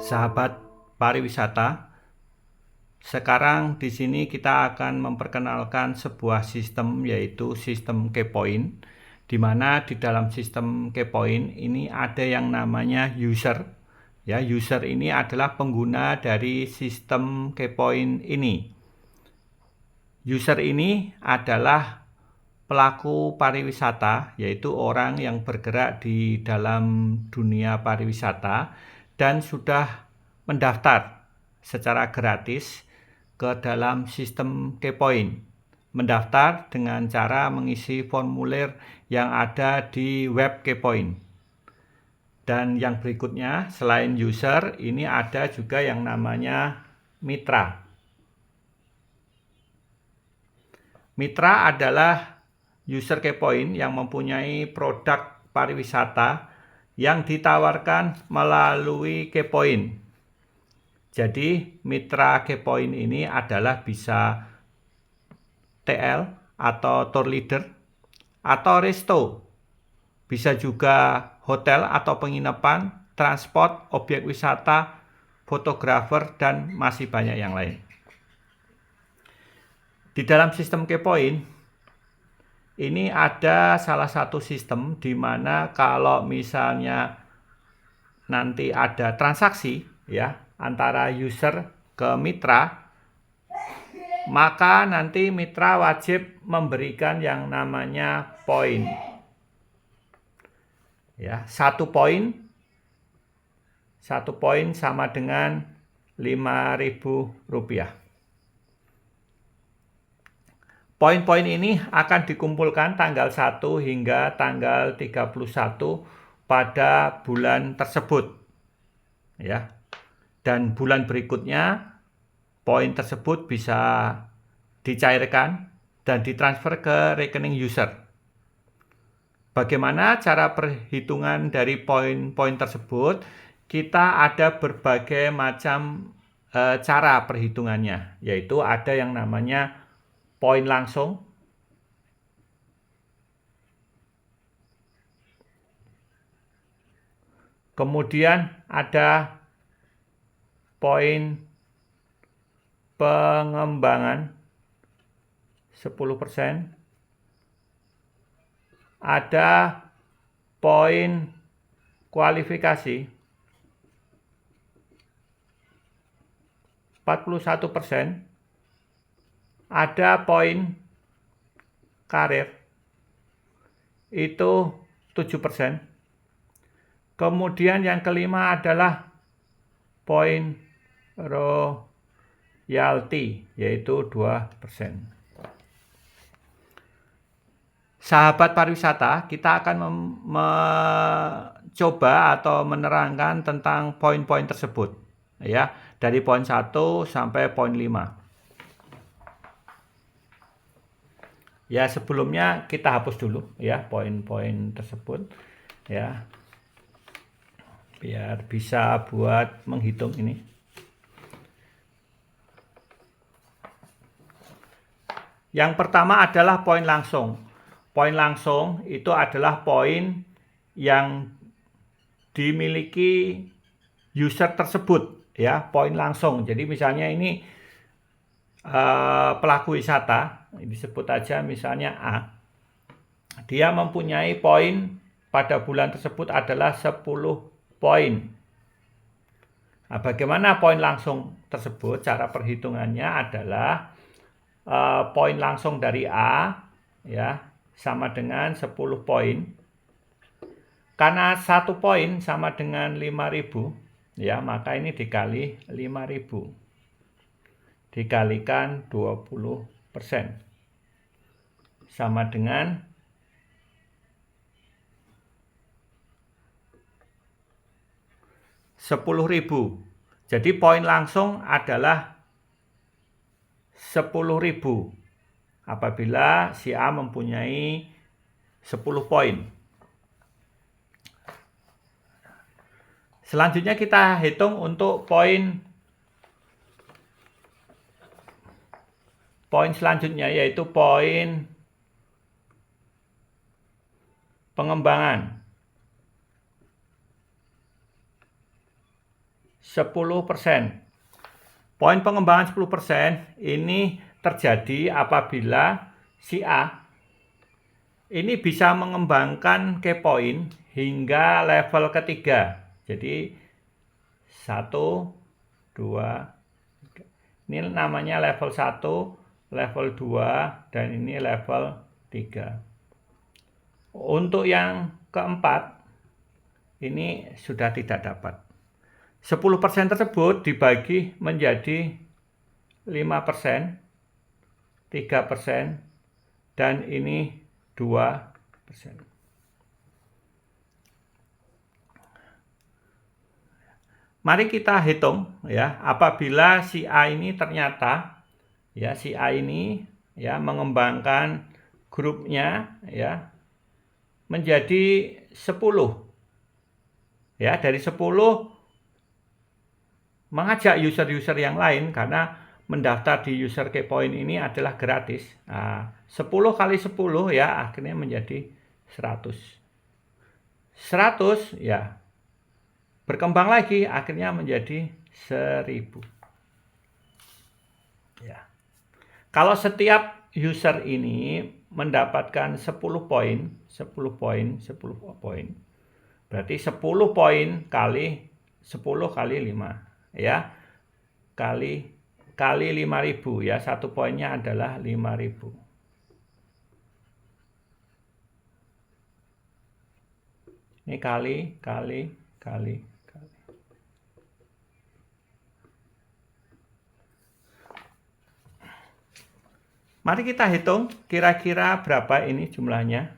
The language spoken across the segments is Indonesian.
Sahabat pariwisata, sekarang di sini kita akan memperkenalkan sebuah sistem, yaitu sistem Keypoint, di mana di dalam sistem Keypoint ini ada yang namanya user. Ya, user ini adalah pengguna dari sistem Keypoint ini. User ini adalah pelaku pariwisata, yaitu orang yang bergerak di dalam dunia pariwisata dan sudah mendaftar secara gratis ke dalam sistem Keypoint. Mendaftar dengan cara mengisi formulir yang ada di web Keypoint. Dan yang berikutnya, selain user, ini ada juga yang namanya mitra. Mitra adalah user Keypoint yang mempunyai produk pariwisata yang ditawarkan melalui Keypoint. Jadi mitra Keypoint ini adalah bisa TL atau tour leader atau resto. Bisa juga hotel atau penginapan, transport, objek wisata, fotografer, dan masih banyak yang lain. Di dalam sistem Keypoint ini ada salah satu sistem di mana kalau misalnya nanti ada transaksi ya antara user ke mitra, maka nanti mitra wajib memberikan yang namanya poin. Ya, satu poin sama dengan Rp5.000. Poin-poin ini akan dikumpulkan tanggal 1 hingga tanggal 31 pada bulan tersebut. Ya. Dan bulan berikutnya poin tersebut bisa dicairkan dan ditransfer ke rekening user. Bagaimana cara perhitungan dari poin-poin tersebut? Kita ada berbagai macam cara perhitungannya, yaitu ada yang namanya poin langsung, kemudian ada poin pengembangan 10%, ada poin kualifikasi 41%, ada poin karir itu 7%. Kemudian yang kelima adalah poin royalti, yaitu 2%. Sahabat pariwisata, kita akan mencoba atau menerangkan tentang poin-poin tersebut ya, dari poin 1 sampai poin 5. Ya, sebelumnya kita hapus dulu ya poin-poin tersebut ya, biar bisa buat menghitung ini. Yang pertama adalah poin langsung. Poin langsung itu adalah poin yang dimiliki user tersebut ya, poin langsung. Jadi misalnya ini pelaku wisata, disebut aja misalnya A. Dia mempunyai poin pada bulan tersebut adalah 10 poin. Nah, bagaimana poin langsung tersebut? Cara perhitungannya adalah poin langsung dari A ya sama dengan 10 poin. Karena 1 poin sama dengan 5.000 ya, maka ini dikali 5.000 dikalikan 20% sama dengan 10.000. Jadi poin langsung adalah 10.000 apabila si A mempunyai 10 poin. Selanjutnya kita hitung untuk poin selanjutnya, yaitu poin pengembangan 10%. Poin pengembangan 10% ini terjadi apabila si A ini bisa mengembangkan key point hingga level ketiga. Jadi 1, 2, 3. Ini namanya level 1, level 2, dan ini level 3. Untuk yang keempat, ini sudah tidak dapat. 10% tersebut dibagi menjadi 5%, 3%, dan ini 2%. Mari kita hitung ya, apabila si A ini ternyata ya si A ini ya mengembangkan grupnya ya menjadi 10. Ya, dari 10 mengajak user-user yang lain karena mendaftar di user key point ini adalah gratis. Nah, 10 kali 10 ya akhirnya menjadi 100. 100 ya berkembang lagi akhirnya menjadi 1000. Ya. Kalau setiap user ini mendapatkan 10 poin, 10 poin, 10 poin. Berarti 10 poin kali 10 kali 5. Ya, kali 5.000 ya, satu poinnya adalah 5.000. Ini kali. Mari kita hitung kira-kira berapa ini jumlahnya.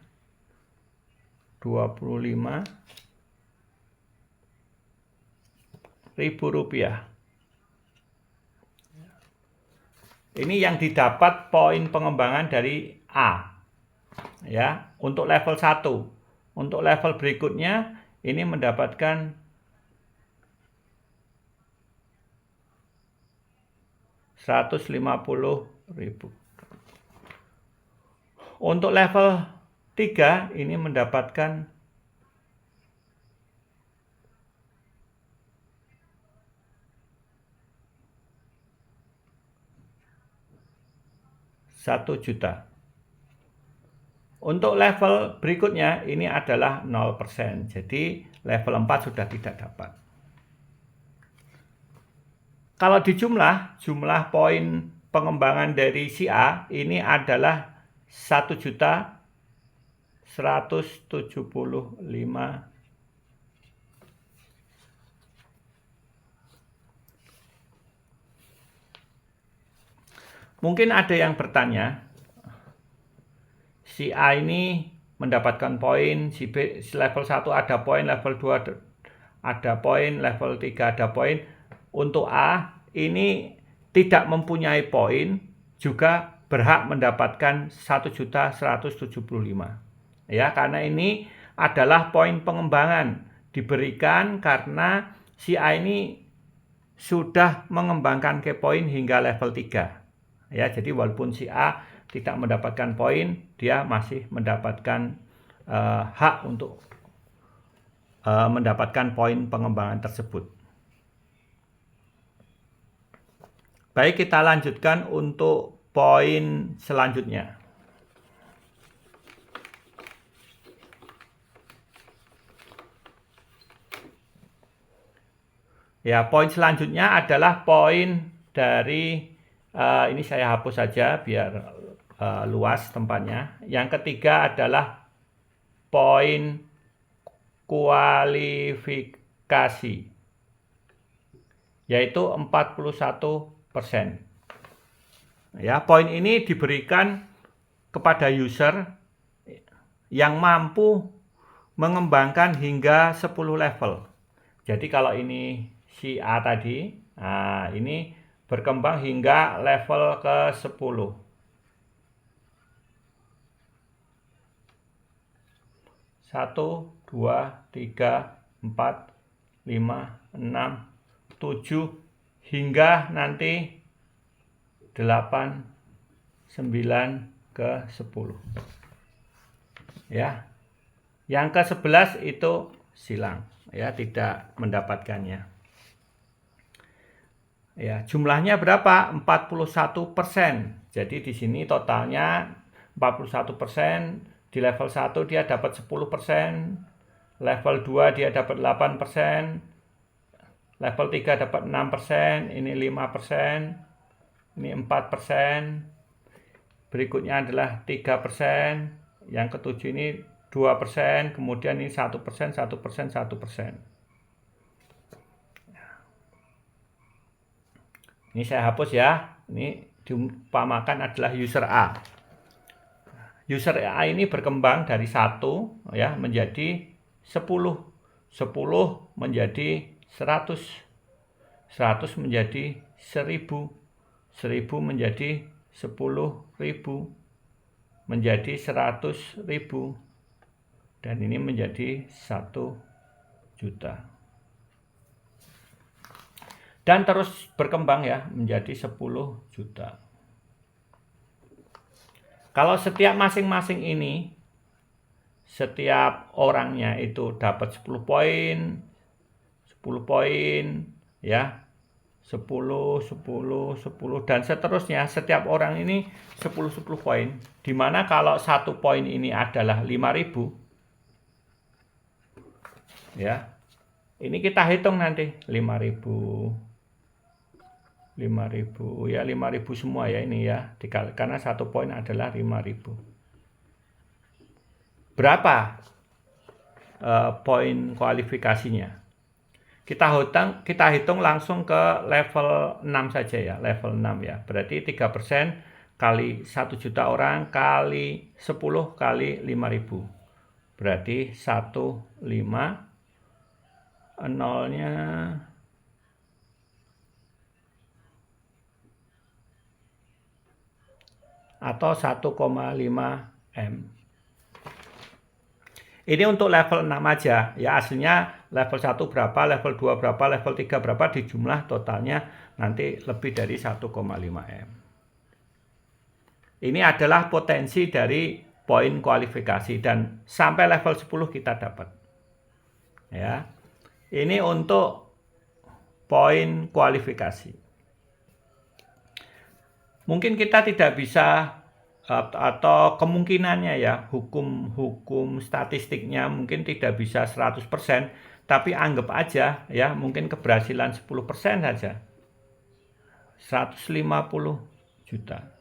25.000 rupiah. Ini yang didapat poin pengembangan dari A. Ya, untuk level 1. Untuk level berikutnya ini mendapatkan 150.000. Untuk level 3 ini mendapatkan 1 juta. Untuk level berikutnya ini adalah 0%. Jadi level 4 sudah tidak dapat. Kalau dijumlah, jumlah poin pengembangan dari si A ini adalah 1.175.000. Mungkin ada yang bertanya, si A ini mendapatkan poin, si B level 1 ada poin, level 2 ada poin, level 3 ada poin. Untuk A ini tidak mempunyai poin, juga berhak mendapatkan 1.175.000. Ya, karena ini adalah poin pengembangan diberikan karena si A ini sudah mengembangkan key point hingga level 3. Ya, jadi walaupun si A tidak mendapatkan poin, dia masih mendapatkan hak untuk mendapatkan poin pengembangan tersebut. Baik, kita lanjutkan untuk poin selanjutnya. Ya, poin selanjutnya adalah poin dari ini saya hapus saja biar luas tempatnya. Yang ketiga adalah poin kualifikasi, yaitu 41%. Ya, poin ini diberikan kepada user yang mampu mengembangkan hingga 10 level. Jadi kalau ini si A tadi, nah ini berkembang hingga level ke-10. 1, 2, 3, 4, 5, 6, 7 hingga nanti 8, 9 ke 10. Ya. Yang ke-11 itu silang, ya, tidak mendapatkannya. Ya, jumlahnya berapa? 41%. Jadi di sini totalnya 41%, di level 1 dia dapat 10%, level 2 dia dapat 8%, level 3 dapat 6%, ini 5%, ini 4%, berikutnya adalah 3%, yang ketujuh ini 2%, kemudian ini 1%, 1%, 1%. Ini saya hapus ya. Ini diumpamakan adalah user A. User A ini berkembang dari 1 ya menjadi 10. 10 menjadi 100. 100 menjadi 1000. 1000 menjadi 10.000. Menjadi 100.000. Dan ini menjadi 1 juta. Dan terus berkembang ya menjadi 10 juta. Kalau setiap masing-masing ini, setiap orangnya itu dapat 10 poin, 10 poin, ya, 10, 10, 10, dan seterusnya. Setiap orang ini 10, 10 poin. Dimana kalau 1 poin ini adalah 5.000, ya, ini kita hitung nanti, 5.000. 5.000 ya, 5.000 semua ya ini ya, karena 1 poin adalah 5.000. Berapa poin kualifikasinya? Kita hitung langsung ke level 6 saja ya, level 6 ya. Berarti 3% kali 1 juta orang kali 10 kali 5.000. Berarti 15, nolnya atau 1,5 M. Ini untuk level 6 aja ya, aslinya level 1 berapa, level 2 berapa, level 3 berapa, di jumlah totalnya nanti lebih dari 1,5 M. Ini adalah potensi dari poin kualifikasi dan sampai level 10 kita dapat. Ya. Ini untuk poin kualifikasi. Mungkin kita tidak bisa atau kemungkinannya ya, hukum statistiknya mungkin tidak bisa 100%, tapi anggap aja ya, mungkin keberhasilan 10% saja. 150 juta.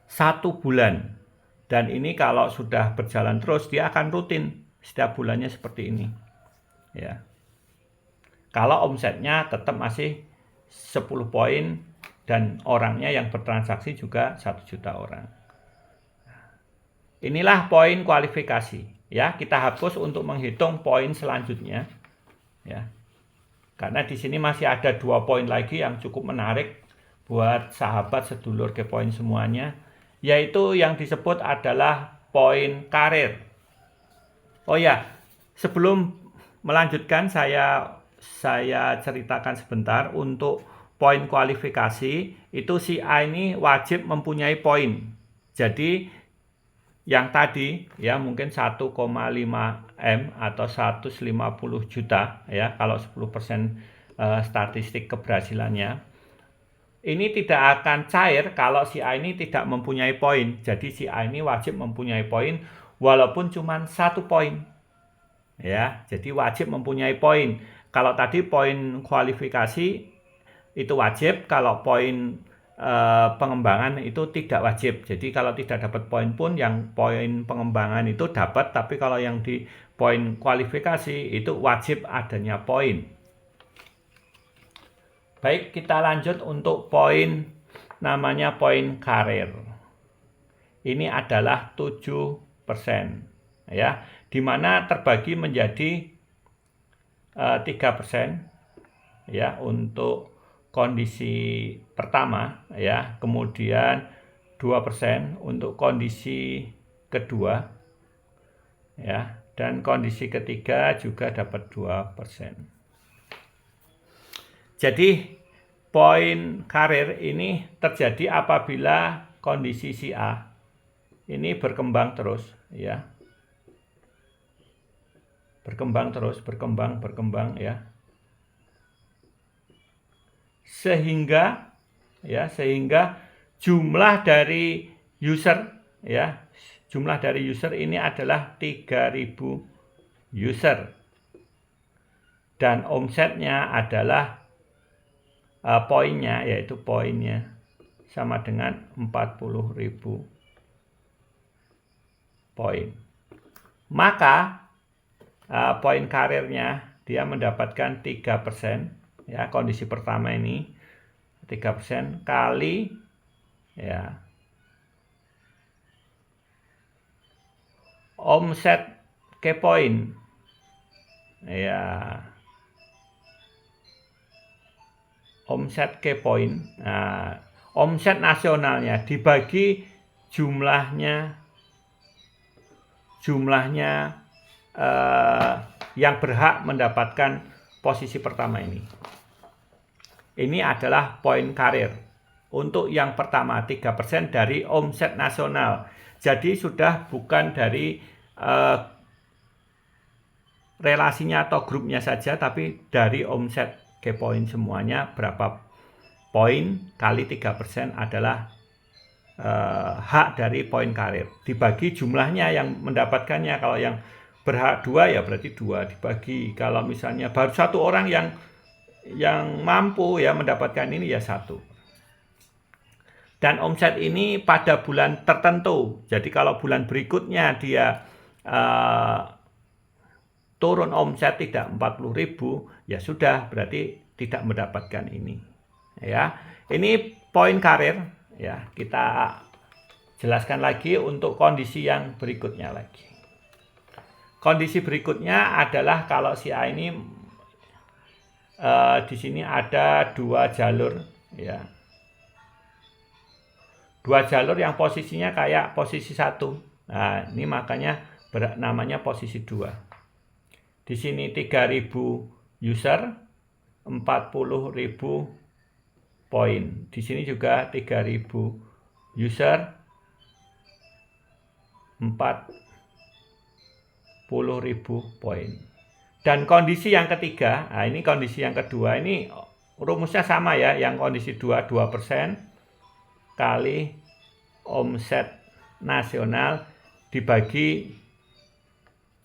1 bulan. Dan ini kalau sudah berjalan terus, dia akan rutin setiap bulannya seperti ini. Ya. Kalau omsetnya tetap masih 10 poin dan orangnya yang bertransaksi juga 1 juta orang. Inilah poin kualifikasi. Ya, kita hapus untuk menghitung poin selanjutnya. Ya. Karena di sini masih ada 2 poin lagi yang cukup menarik buat sahabat sedulur Kepoin semuanya, yaitu yang disebut adalah poin karir. Oh ya, sebelum melanjutkan saya ceritakan sebentar untuk poin kualifikasi. Itu si A ini wajib mempunyai poin. Jadi yang tadi ya mungkin 1,5 M atau 150 juta ya, kalau 10% statistik keberhasilannya. Ini tidak akan cair kalau si A ini tidak mempunyai poin. Jadi si A ini wajib mempunyai poin walaupun cuma 1 poin. Ya, jadi wajib mempunyai poin. Kalau tadi poin kualifikasi itu wajib, kalau poin pengembangan itu tidak wajib. Jadi kalau tidak dapat poin pun, yang poin pengembangan itu dapat, tapi kalau yang di poin kualifikasi itu wajib adanya poin. Baik, kita lanjut untuk poin namanya poin karir. Ini adalah 7% ya, dimana terbagi menjadi 3% ya untuk kondisi pertama ya, kemudian 2% untuk kondisi kedua ya, dan kondisi ketiga juga dapat 2%. Jadi poin karir ini terjadi apabila kondisi si A ini berkembang terus ya. Berkembang terus, berkembang ya. sehingga jumlah dari user jumlah dari user ini adalah 3000 user dan omsetnya adalah poinnya, yaitu poinnya sama dengan 40.000 poin. Maka poin karirnya dia mendapatkan 3%, ya, kondisi pertama ini 3% kali omset Kepoin, omset Kepoin. Nah, omset nasionalnya dibagi jumlahnya yang berhak mendapatkan posisi pertama ini. Ini adalah poin karir. Untuk yang pertama 3% dari omset nasional. Jadi sudah bukan dari relasinya atau grupnya saja, tapi dari omset Kepoin semuanya berapa poin kali 3% adalah hak dari poin karir. Dibagi jumlahnya yang mendapatkannya. Kalau yang berhak 2 ya berarti 2 dibagi. Kalau misalnya baru satu orang yang mampu ya mendapatkan ini ya 1. Dan omset ini pada bulan tertentu. Jadi kalau bulan berikutnya dia turun omset tidak 40.000, ya sudah berarti tidak mendapatkan ini. Ya, ini poin karir. Ya, kita jelaskan lagi untuk kondisi yang berikutnya lagi. Kondisi berikutnya adalah kalau si A ini di sini ada 2 jalur, ya. 2 jalur yang posisinya kayak posisi 1. Nah, ini makanya namanya posisi 2. Di sini 3000 user, 40.000 poin. Di sini juga 3000 user, 40.000 poin. Dan kondisi yang ketiga, nah ini kondisi yang kedua, ini rumusnya sama ya, yang kondisi 2% kali omset nasional dibagi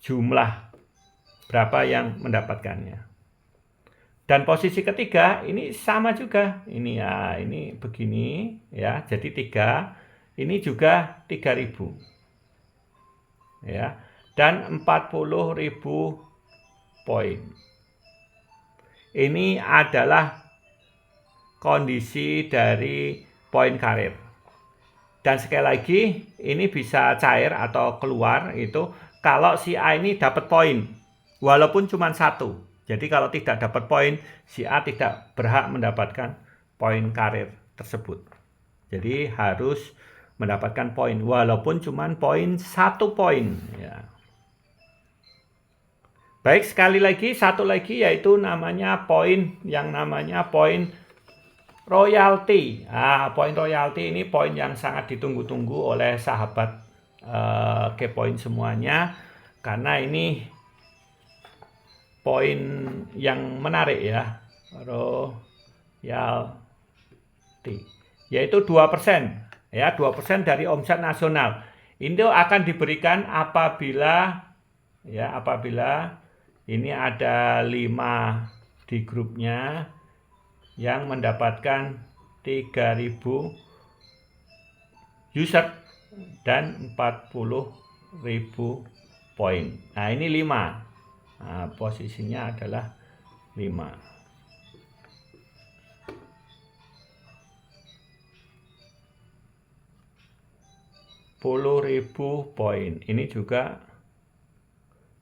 jumlah berapa yang mendapatkannya. Dan posisi ketiga ini sama juga. Ini ya, ini begini ya. Jadi 3, ini juga 3000. Ya. Dan 40.000 poin. Ini adalah kondisi dari poin karir. Dan sekali lagi ini bisa cair atau keluar itu kalau si A ini dapat poin. Walaupun cuma 1. Jadi kalau tidak dapat poin, si A tidak berhak mendapatkan poin karir tersebut. Jadi harus mendapatkan poin walaupun cuma poin 1 poin. Ya. Baik, sekali lagi, satu lagi yaitu namanya poin yang namanya poin royalti. Nah, poin royalti ini poin yang sangat ditunggu-tunggu oleh sahabat Kepoin semuanya, karena ini poin yang menarik ya, royalti, yaitu 2%, ya, 2% dari omset nasional. Itu akan diberikan apabila ini ada 5 di grupnya yang mendapatkan 3000 user dan 40.000 poin. Nah, ini 5. Nah, posisinya adalah 5. Poin. Ini juga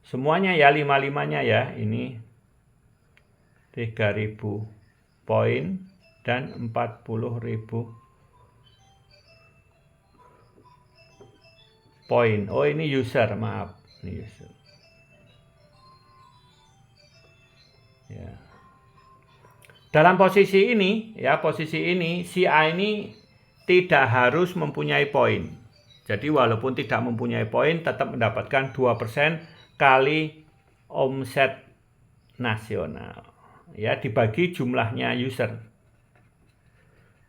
semuanya ya, 5-5-nya ya. Ini 3000 poin dan 40.000 poin. Oh, ini user, maaf. Ini user. Ya. Dalam posisi ini, si A ini tidak harus mempunyai poin. Jadi walaupun tidak mempunyai poin, tetap mendapatkan 2% kali omset nasional. Ya, dibagi jumlahnya user.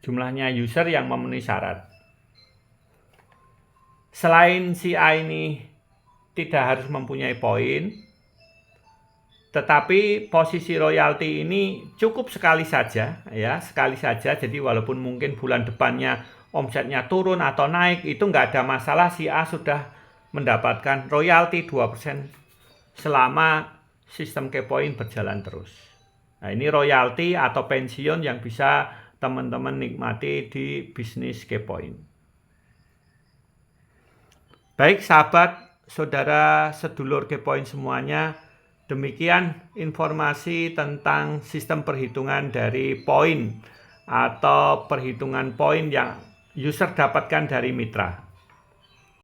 jumlahnya user yang memenuhi syarat. Selain si A ini tidak harus mempunyai poin, tetapi posisi royalti ini cukup sekali saja, ya, sekali saja. Jadi walaupun mungkin bulan depannya omsetnya turun atau naik, itu nggak ada masalah, si A sudah mendapatkan royalti 2% selama sistem Kepoin berjalan terus. Nah, ini royalti atau pensiun yang bisa teman-teman nikmati di bisnis Kepoin. Baik sahabat, saudara, sedulur Kepoin semuanya, demikian informasi tentang sistem perhitungan dari poin atau perhitungan poin yang user dapatkan dari mitra.